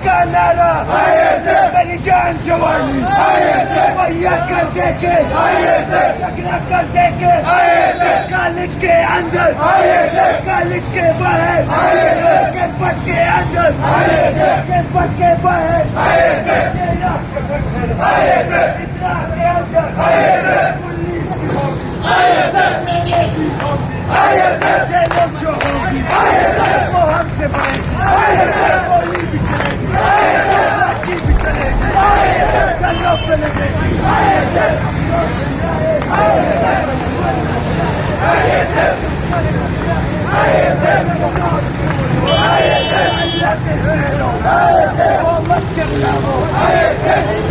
का नारा मेरी जान जवानी भैया कर देके टकरा कर देके कॉलेज के अंदर कॉलेज के बाहर कैंपस के अंदर कैंपस के बाहर इतना के अंदर ये लोग जो होगी वो हमसे बनेगी गोली भी चलेगी लाठी भी चलेगी गन्नों पे लगेगी अल्लाह के शेरों मोहम्मद के गुलामों